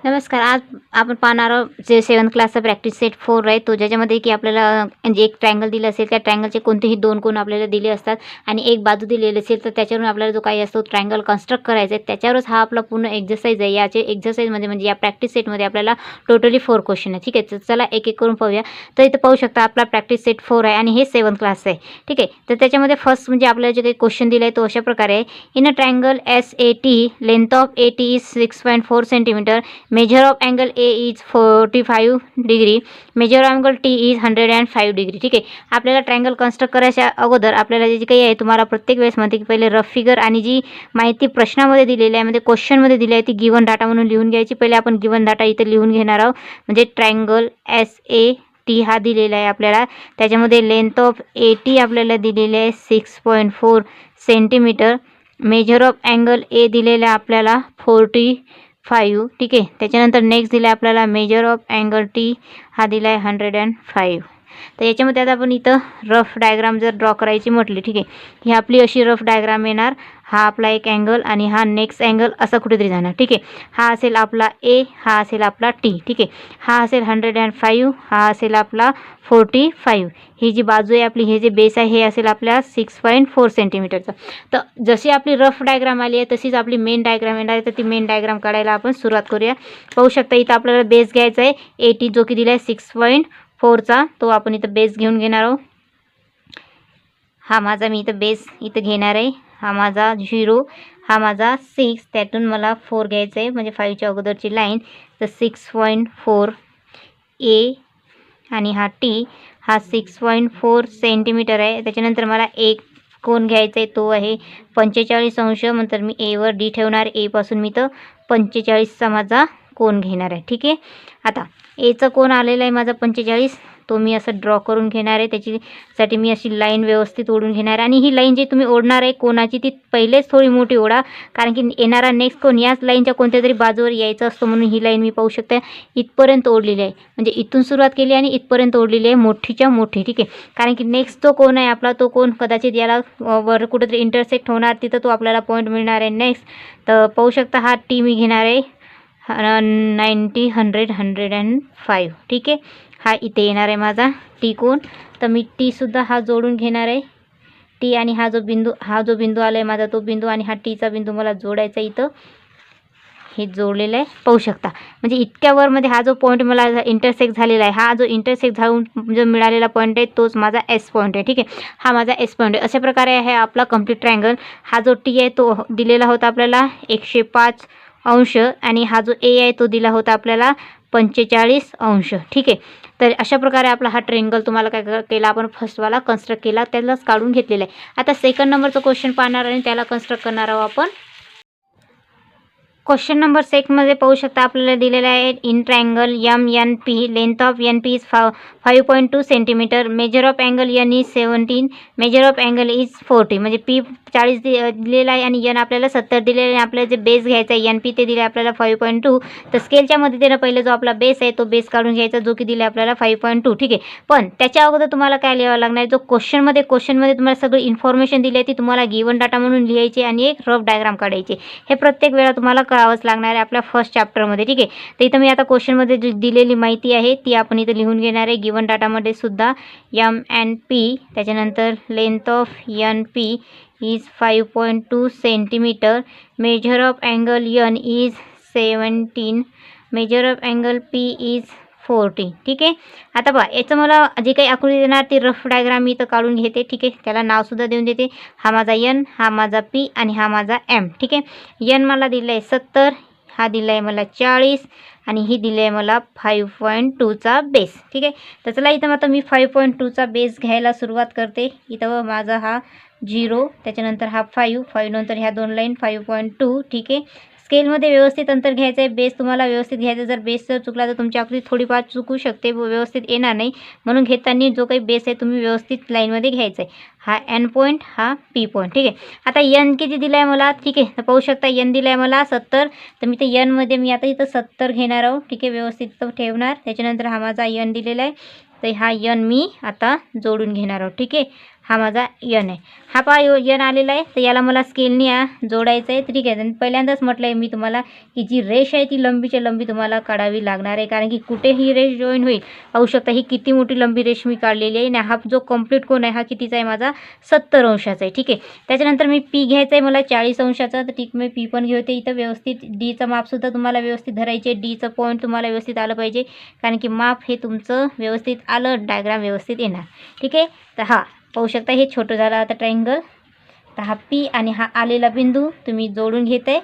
नमस्कार. आज आपण पाहणार आहोत जे 7th क्लासचा प्रॅक्टिस सेट 4 आहे तो, ज्याच्यामध्ये की आपल्याला म्हणजे एक ट्रायंगल दिलं असेल, त्या ट्रायंगलचे कोणतेही 2 कोन आपल्याला दिले असतात आणि एक बाजू दिलेली असेल, तर त्याच्यावरून आपल्याला जो काही असतो ट्रायंगल कन्स्ट्रक्ट करायचा आहे. त्याच्यावरच हा आपला पूर्ण एक्सरसाइज आहे. याचे एक्सरसाइजमध्ये म्हणजे या प्रॅक्टिस सेटमध्ये आपल्याला टोटली 4 क्वेश्चन आहे. ठीक आहे, तर चला एक एक करून पाहूया. तर इथं पाहू शकता आपला प्रॅक्टिस सेट 4 आहे आणि हे 7th क्लास आहे. ठीक आहे, तर त्याच्यामध्ये फर्स्ट म्हणजे आपल्याला जे काही क्वेश्चन दिला आहे तो अशा प्रकारे आहे. In a triangle SAT, length of AT is 6.4 centimetre, measure of angle A is 45 degree, measure of angle T is 105 degree. ठीक आहे, आपल्याला ट्रायंगल कन्स्ट्रक्ट करायच्या अगोदर आपल्याला जे काही आहे, तुम्हाला प्रत्येक वेळेस म्हणते की पहिले रफ फिगर आणि जी माहिती प्रश्नामध्ये दिलेली आहे म्हणजे क्वेश्चनमध्ये दिली आहे ती गिवन डाटा म्हणून लिहून घ्यायची. पहिले आपण गिवन डाटा इथे लिहून घेणार आहोत. म्हणजे ट्रायंगल SAT हा दिलेला आहे आपल्याला. त्याच्यामध्ये लेंथ ऑफ AT आपल्याला दिलेली आहे 6.4 centimetre, measure of angle A दिलेला आहे आपल्याला 45. ठीक आहे, त्याच्यानंतर नेक्स्ट दिला आहे आपल्याला मेजर ऑफ अँगल T हा दिला आहे 105. तर याच्यामध्ये आता आपण इथं रफ डायग्राम जर ड्रॉ करायची म्हटली, ठीक आहे, ही आपली अशी रफ डायग्राम येणार. हा आपला एक अँगल आणि हा नेक्स्ट अँगल असा कुठेतरी जाणार. ठीक आहे, हा असेल आपला A, हा असेल आपला T. ठीक आहे, हा असेल 105, हा असेल आपला 45. ही जी बाजू आहे आपली, हे जे बेस आहे हे असेल आपल्या 6.4 सेंटीमीटरचं. तर जशी आपली रफ डायग्राम आली आहे तशीच आपली मेन डायग्राम येणार आहे. तर ती मेन डायग्राम काढायला आपण सुरुवात करूया. पाहू शकता इथं आपल्याला बेस घ्यायचा आहे AT, जो की दिला आहे 6.4चा, तो आपण इथं बेस घेऊन घेणार आहोत. हा माझा मी इथं बेस इथं घेणार आहे. हा माझा 0, हा माझा 6, त्यातून मला 4 घ्यायचं आहे म्हणजे 5च्या अगोदरची लाईन. तर 6.4 A आणि हा T हा 6.4 सेंटीमीटर आहे. त्याच्यानंतर मला एक कोन घ्यायचा आहे, तो आहे 45 अंश. नंतर मी Aवर D ठेवणार. A पासून मी तर 45चा माझा कोन घेणार आहे. ठीक आहे, आता Aचा कोन आलेला आहे माझा 45, तो मी असं ड्रॉ करून घेणार आहे. त्याच्यासाठी मी अशी लाईन व्यवस्थित ओढून घेणार आहे. आणि ही लाईन जी तुम्ही ओढणार आहे कोनाची ती पहिलेच थोडी मोठी ओढा, कारण की येणारा नेक्स्ट कोन याच लाईनच्या कोणत्या तरी बाजूवर यायचा असतो. म्हणून ही लाईन मी पाहू शकते इथपर्यंत ओढलेली आहे. म्हणजे इथून सुरुवात केली आणि इथपर्यंत ओढलेली आहे, मोठीच्या मोठी. ठीक आहे, कारण की नेक्स्ट जो कोन आहे आपला, तो कोन कदाचित याला वर कुठेतरी इंटरसेक्ट होणार, तिथं तो आपल्याला पॉईंट मिळणार आहे नेक्स्ट. तर पाहू शकता हा T मी घेणार आहे 90, 100, 105. ठीक आहे, हा इथे येणार आहे माझा T कोन. तर मी Tसुद्धा हा जोडून घेणार आहे. T आणि हा जो बिंदू आला आहे माझा, तो बिंदू आणि हा Tचा बिंदू मला जोडायचा इथं. हे जोडलेलं आहे पाहू शकता. म्हणजे इतक्यावरमध्ये हा जो पॉईंट मला इंटरसेक्ट झालेला आहे, हा जो इंटरसेक्ट झाऊन जो मिळालेला पॉईंट आहे तोच माझा S पॉईंट आहे. ठीक आहे, हा माझा S पॉईंट आहे. अशा प्रकारे आहे आपला कंप्लीट ट्रायंगल. हा जो T आहे तो दिलेला होता आपल्याला 105 अंश आणि हा जो A आहे तो दिला होता आपल्याला 45 अंश. ठीक आहे, तर अशा प्रकारे आपला हा ट्रायंगल तुम्हाला काय केला आपण फर्स्टवाला कन्स्ट्रक्ट केला, त्यालाच काढून घेतलेला आहे. आता सेकंड नंबरचं क्वेश्चन पाहणार आणि त्याला कन्स्ट्रक्ट करणार आहोत आपण. क्वेश्चन नंबर 6 मध्ये पाहू शकता आपल्याला दिलेला आहे in triangle MNP, length of NP is 5.2 centimetre, measure of angle N is 17, measure of angle is 40. म्हणजे P 40 दिलेला आहे आणि N आपल्याला 70 दिलेला आहे. आपल्याला जे बेस घ्यायचा आहे NP ते दिले आपल्याला 5.2. तर स्केलच्या मदतीने पहिले जो आपला बेस आहे तो बेस काढून घ्यायचा, जो की दिला आपल्याला 5.2. ठीक आहे, पण त्याच्या अगोदर तुम्हाला काय लिहावं लागणार आहे, जो क्वेश्चनमध्ये तुम्हाला सगळी इन्फॉर्मेशन दिली आहे ती तुम्हाला गिवन डाटा म्हणून लिहायची आणि एक रफ डायग्राम काढायची. हे प्रत्येक वेळा तुम्हाला करावंच लागणार आहे आपल्या फर्स्ट चॅप्टरमध्ये. ठीक आहे, तर इथं मी आता क्वेश्चनमध्ये जी दिलेली माहिती आहे ती आपण इथं लिहून घेणार आहे. गिवन डाटामध्ये सुद्धा MNP, त्याच्यानंतर length of NP is 5.2 centimetre, measure of angle N is 17, measure of angle P is 40. ठीक आहे, आता पहा याचं मला जे काही आकृती देणार ती रफ डायग्राम मी इथं काढून घेते. ठीक आहे, त्याला नावसुद्धा देऊन देते. हा माझा N, हा माझा P आणि हा माझा M. ठीक आहे, N मला दिलं आहे 70, हा दिला आहे मला 40 आणि ही दिली आहे मला 5.2चा बेस. ठीक आहे, तर चला इथं आता मी 5.2चा बेस घ्यायला सुरुवात करते. इथं माझा हा 0, त्याच्यानंतर हा 5 नंतर ह्या दोन लाईन 5.2. ठीक आहे, स्केलमध्ये व्यवस्थित अंतर घ्यायचं आहे. बेस तुम्हाला व्यवस्थित घ्यायचा. जर बेस जर चुकला तर तुमची आकृती थोडीफार चुकू शकते, व्यवस्थित येणार नाही. म्हणून घेताना जो काही बेस आहे तुम्ही व्यवस्थित लाईनमध्ये घ्यायचा आहे. हा N पॉईंट, हा P पॉईंट. ठीक आहे, आता N किती दिला आहे मला. ठीक आहे, तर पाहू शकता N दिला आहे मला 70. तर मी ते Nमध्ये मी आता इथं 70 घेणार आहोत. ठीक आहे, व्यवस्थित ठेवणार. त्याच्यानंतर हा माझा N दिलेला आहे, तर हा N मी आता जोडून घेणार आहोत. ठीक आहे, हा माझा यन आहे. हा पहा यन आलेला आहे. तर याला मला स्केलने जोडायचं आहे. ठीक आहे. पहिल्यांदाच म्हटलं आहे मी तुम्हाला की जी रेष आहे ती लंबीच्या लंबी तुम्हाला काढावी लागणार आहे, कारण की कुठे ही रेष जॉईन होईल. पाहू शकता ही किती मोठी लंबी रेष मी काढलेली आहे. आणि हा जो कंप्लीट कोन आहे हा कितीचा आहे माझा 70 अंशाचा आहे. ठीक आहे. त्याच्यानंतर मी पी घ्यायचा आहे मला 40 अंशाचा. तर ठीक मी पी पण घेते इथं व्यवस्थित. डीचं मापसुद्धा तुम्हाला व्यवस्थित धरायचे. डीचं पॉईंट तुम्हाला व्यवस्थित आलं पाहिजे, कारण की माप हे तुमचं व्यवस्थित आलं डायग्राम व्यवस्थित येणार. ठीक आहे. तर हा पाहू शकता हे छोटं झालं आता ट्रायंगल. तर हा पी आणि हा आलेला बिंदू तुम्ही जोडून घेत आहे.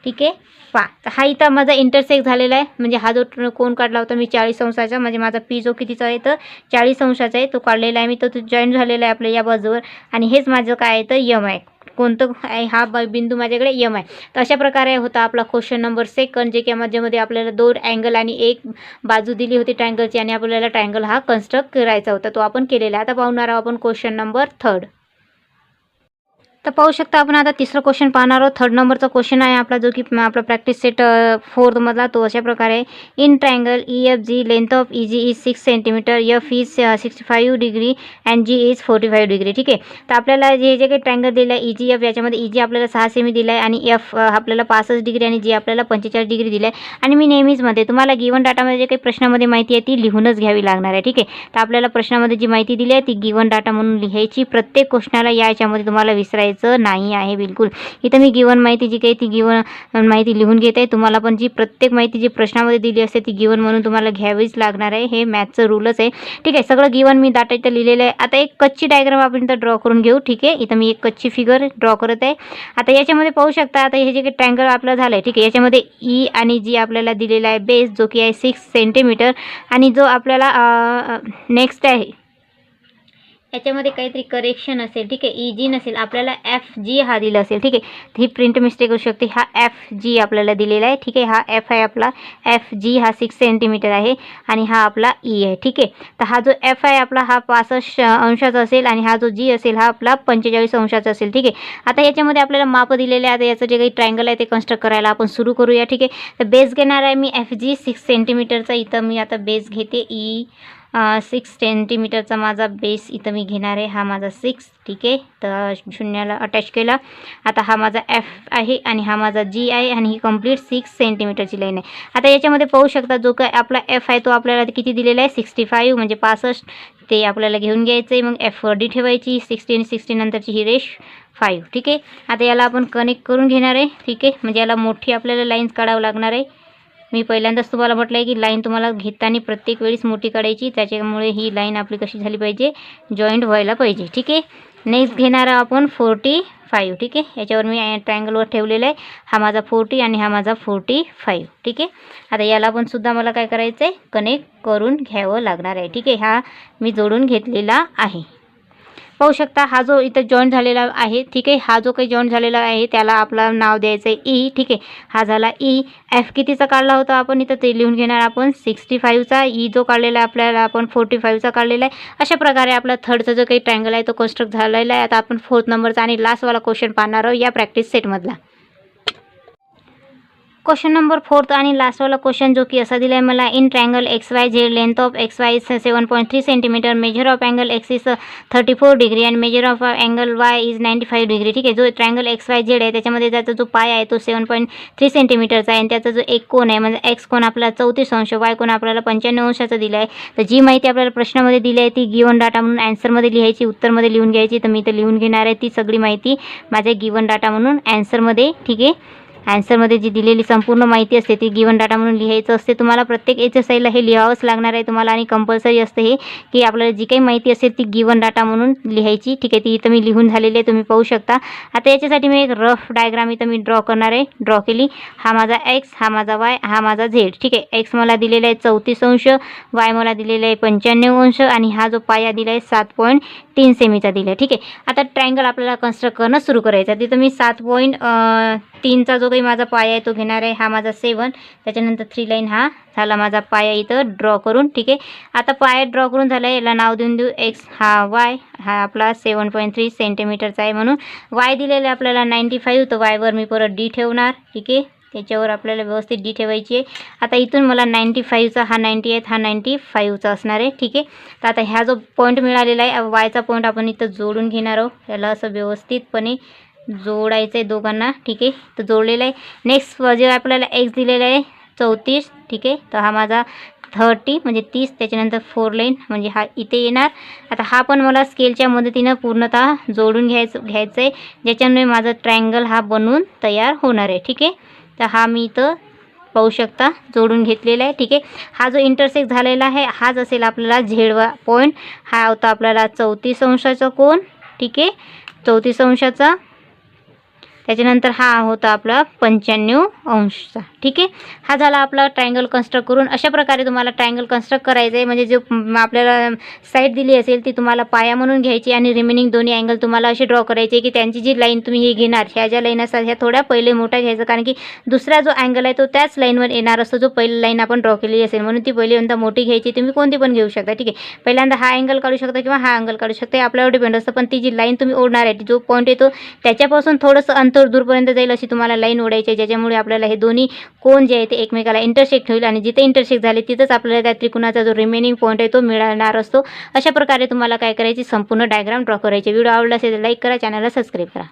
ठीक आहे. पहा तर हा इथं माझा इंटरसेक्ट झालेला आहे. म्हणजे हा जो कोन काढला होता मी 40 अंशाचा, म्हणजे माझा पी जो कितीचा आहे तर 40 अंशाचा आहे तो काढलेला आहे मी. तो जॉईन झालेला आहे आपल्या या बाजूवर. आणि हेच माझं काय आहे तर यम आहे. कोणतं आहे हा बिंदू माझ्याकडे यम आहे. तर अशा प्रकारे होता आपला क्वेश्चन नंबर 2, जे की माझ्यामध्ये आपल्याला 2 अँगल आणि एक बाजू दिली होती ट्रायंगलची, आणि आपल्याला ट्रायंगल हा कन्स्ट्रक्ट करायचा होता. तो आपण केलेला आहे. आता पाहणार आहोत आपण क्वेश्चन नंबर 3. तर पाहू शकता आपण आता तिसरा क्वेश्चन पाहणार आहोत. 3rd नंबरचा क्वेश्चन आहे आपला, जो की आपला प्रॅक्टिस सेट 4 मधला. तो अशा प्रकारे in triangle EFG length of EG is 6 centimetre, F is 65 degree and G is 45 degree. ठीक आहे. तर आपल्याला जे काही ट्रायंगल दिलं आहे EGF, याच्यामध्ये EG आपल्याला 6 सेमी दिला आहे आणि F आपल्याला 65 डिग्री आणि G आपल्याला 45 डिग्री दिलं आहे. आणि मी नेहमीच म्हणते तुम्हाला गिवन डाटामध्ये जे काही प्रश्नामध्ये माहिती आहे ती लिहूनच घ्यावी लागणार आहे. ठीक आहे. तर आपल्याला प्रश्नामध्ये जी माहिती दिली आहे ती गिवन डाटा म्हणून लिहायची. प्रत्येक क्वेश्चनला याच्यामध्ये तुम्हाला विसरायचं नाही आहे बिलकुल. इथं मी गिवन माहिती जी काही ती गिवन माहिती लिहून घेत आहे. तुम्हाला पण जी प्रत्येक माहिती जी प्रश्नामध्ये दिली असते ती गिवन म्हणून तुम्हाला घ्यावीच लागणार आहे. हे मॅथचं रूलच आहे. ठीक आहे. सगळं गिवन मी डाटा इथं लिहिलेलं आहे. आता एक कच्ची डायग्राम आपण इथं ड्रॉ करून घेऊ. ठीक आहे. इथं मी एक कच्ची फिगर ड्रॉ करत आहे. आता याच्यामध्ये पाहू शकता आता हे जे काही ट्रायंगल आपलं झालं आहे. ठीक आहे. याच्यामध्ये E आणि G आपल्याला दिलेला आहे बेस, जो की आहे 6 सेंटीमीटर. आणि जो आपल्याला नेक्स्ट आहे याच्यामध्ये काहीतरी करेक्शन असेल. ठीक आहे. EG नसेल, आपल्याला FG हा दिला असेल. ठीक आहे. ही प्रिंट मिस्टेक होऊ शकते. हा FG आपल्याला दिलेला आहे. ठीक आहे. हा F आहे आपला. FG हा 6 सेंटीमीटर आहे आणि हा आपला E आहे. ठीक आहे. तर हा जो F आहे आपला हा 65 अंशाचा असेल आणि हा जो G असेल हा आपला 45 अंशाचा असेल. ठीक आहे. आता याच्यामध्ये आपल्याला माप दिलेले आहे. आता याचं जे काही ट्रायंगल आहे ते कन्स्ट्रक्ट करायला आपण सुरू करूया. ठीक आहे. तर बेस घेणार आहे मी FG 6 सेंटीमीटरचा. इथं मी आता बेस घेते 6 सेंटीमीटरचा माझा बेस इथं मी घेणार आहे. हा माझा 6. ठीक आहे. तर शून्याला अटॅच केला. आता हा माझा F आहे आणि हा माझा G आहे आणि ही कंप्लीट 6 सेंटीमीटरची लाईन आहे. आता याच्यामध्ये पाहू शकता जो काय आपला F आहे तो आपल्याला किती दिलेला आहे 65 म्हणजे 65. ते आपल्याला घेऊन घ्यायचं आहे. मग F वर D ठेवायची. 60 60 नंतरची ही रेष 5. ठीक आहे. आता याला आपण कनेक्ट करून घेणार आहे. ठीक आहे. म्हणजे याला मोठी आपल्याला लाईन्स काढावं लागणार आहे. मी पहिल्यांदाच तुम्हाला म्हटलं आहे की लाईन तुम्हाला घेताना प्रत्येक वेळेस मोठी काढायची. त्याच्यामुळे ही लाईन आपली कशी झाली पाहिजे जॉईंट व्हायला पाहिजे. ठीक आहे. नेक्स्ट घेणार आपण 45. ठीक आहे. याच्यावर मी ट्रायंगलवर ठेवलेलं आहे. हा माझा 40 आणि हा माझा 45. ठीक आहे. आता याला पण सुद्धा मला काय करायचं आहे कनेक्ट करून घ्यावं लागणार आहे. ठीक आहे. हा मी जोडून घेतलेला आहे. पाहू शकता हा जो इथं जॉईंट झालेला आहे. ठीक आहे. हा जो काही जॉईंट झालेला आहे त्याला आपलं नाव द्यायचं आहे E. ठीक आहे. हा झाला E. F कितीचा काढला होता आपण इथं ते लिहून घेणार आपण 65चा. E जो काढलेला आहे आपल्याला आपण 45चा काढलेला आहे. अशा प्रकारे आपला थर्डचा जो काही ट्रायंगल आहे तो कन्स्ट्रक्ट झालेला आहे. आता आपण 4th नंबरचा आणि लास्टवाला क्वेश्चन पाहणार आहोत या प्रॅक्टिस सेटमधला. क्वेश्चन नंबर 4th आणि लास्टवाला क्वेश्चन जो की असा दिला आहे मला in triangle XYZ length of XY is 7.3 centimetre, measure of angle X is 34 degree and measure of angle Y is 95 degree. ठीक आहे. जो ट्रायंगल XYZ आहे त्याच्यामध्ये त्याचा जो पाय आहे तो 7.3 सेंटीमीटरचा आहे आणि त्याचा जो एक कोन आहे म्हणजे X कोन आपल्याला 34 अंश, Y कोन आपल्याला 95 अंशाचा दिला आहे. तर जी माहिती आपल्याला प्रश्नामध्ये दिली आहे ती गिवन डाटा म्हणून ॲन्सरमध्ये लिहायची, उत्तरमध्ये लिहून घ्यायची. तर मी इथं लिहून घेणार आहे ती सगळी माहिती माझ्या गिवन डाटा म्हणून ॲन्सरमध्ये. ठीक आहे. ॲन्सरमध्ये जी दिलेली संपूर्ण माहिती असते ती गिवन डाटा म्हणून लिहायचं असते. तुम्हाला प्रत्येक एक्सरसाइजला हे लिहावंच लागणार आहे तुम्हाला आणि कंपल्सरी असते हे की आपल्याला जी काही माहिती असेल ती गिवन डाटा म्हणून लिहायची. ठीक आहे. ती इथं मी लिहून झालेली आहे तुम्ही पाहू शकता. आता याच्यासाठी मी एक रफ डायग्राम इथं मी ड्रॉ करणार आहे. ड्रॉ केली. हा माझा X, हा माझा Y, हा माझा Z. ठीक आहे. X मला दिलेला आहे 34 अंश, Y मला दिलेला आहे 95 अंश आणि हा जो पाया दिला आहे 7.3 सेमीचा दिला आहे. ठीक आहे. आता ट्रायंगल आपल्याला कन्स्ट्रक्ट करणं सुरू करायचं आहे. तिथं मी 7.3चा जो काही माझा पाया आहे तो घेणार आहे. हा माझा 7, त्याच्यानंतर 3 लाईन हा झाला माझा पाया इथं ड्रॉ करून. ठीक आहे. आता पाया ड्रॉ करून झाला आहे. याला नाव देऊन देऊ X, हा Y, हा आपला 7.3 सेंटीमीटरचा आहे म्हणून. Y दिलेला आहे आपल्याला 95, तर Y वर मी परत D ठेवणार. ठीक आहे. त्याच्यावर आपल्याला व्यवस्थित डी ठेवायची आहे. आता इथून मला 95चा हा 90 आहे, हा 95चा असणार आहे. ठीक आहे. तर आता ह्या जो पॉईंट मिळालेला आहे वायचा पॉईंट आपण इथं जोडून घेणार आहोत. याला असं व्यवस्थितपणे जोडायचं आहे दोघांना. ठीक आहे. तर जोडलेलं आहे. नेक्स्ट जे आपल्याला एक्स दिलेलं आहे 34. ठीक आहे. तर हा माझा 30 म्हणजे 30, त्याच्यानंतर 4 लाईन म्हणजे हा इथे येणार. आता हा पण मला स्केलच्या मदतीनं पूर्णतः जोडून घ्यायचं आहे, ज्याच्यामुळे माझा ट्रायंगल हा बनवून तयार होणार आहे. ठीक आहे. तर हा मी इथं पाहू शकता जोडून घेतलेला आहे. ठीक आहे. हा जो इंटरसेक्ट झालेला आहे हाच असेल आपल्याला झेडवा पॉईंट. हा होता आपल्याला 34 अंशाचा कोन. ठीक आहे. 34 अंशाचा. त्याच्यानंतर हा होता आपला 95 अंशचा. ठीक आहे. हा झाला आपला ट्रायंगल कन्स्ट्रक्ट करून. अशा प्रकारे तुम्हाला ट्रायंगल कन्स्ट्रक्ट करायचं आहे. म्हणजे जो आपल्याला साईड दिली असेल ती तुम्हाला पाया म्हणून घ्यायची आणि रिमेनिंग दोन्ही अँगल तुम्हाला असे ड्रॉ करायचे की त्यांची जी लाईन तुम्ही हे घेणार, ह्या ज्या लाईन असतात ह्या थोड्या पहिले मोठ्या घ्यायचं, कारण की दुसरा जो अँगल आहे तो त्याच लाईनवर येणार असतो जो पहिली लाईन आपण ड्रॉ केलेली असेल, म्हणून ती पहिल्यांदा मोठी घ्यायची. तुम्ही कोणती पण घेऊ शकता. ठीक आहे. पहिल्यांदा हा अँगल काढू शकता किंवा हा अँगल काढू शकता, आपल्यावर डिपेंड असतं. पण ती जी लाईन तुम्ही ओढणार आहे जो पॉईंट येतो त्याच्यापासून थोडंसं अंतर दूरपर्यंत जाईल अशी तुम्हाला लाईन ओढायची आहे, ज्याच्यामुळे आपल्याला हे दोन्ही कोन जे आहे ते एकमेकाला इंटरसेक्ट होईल आणि जिथे इंटरसेक्ट झाले तिथंच आपल्याला त्या त्रिकोणाचा जो रिमेनिंग पॉईंट आहे तो मिळणार असतो. अशा प्रकारे तुम्हाला काय करायची संपूर्ण डायग्राम ड्रॉ करायची. व्हिडिओ आवडला असेल तर लाईक करा, चॅनलला सबस्क्राईब करा.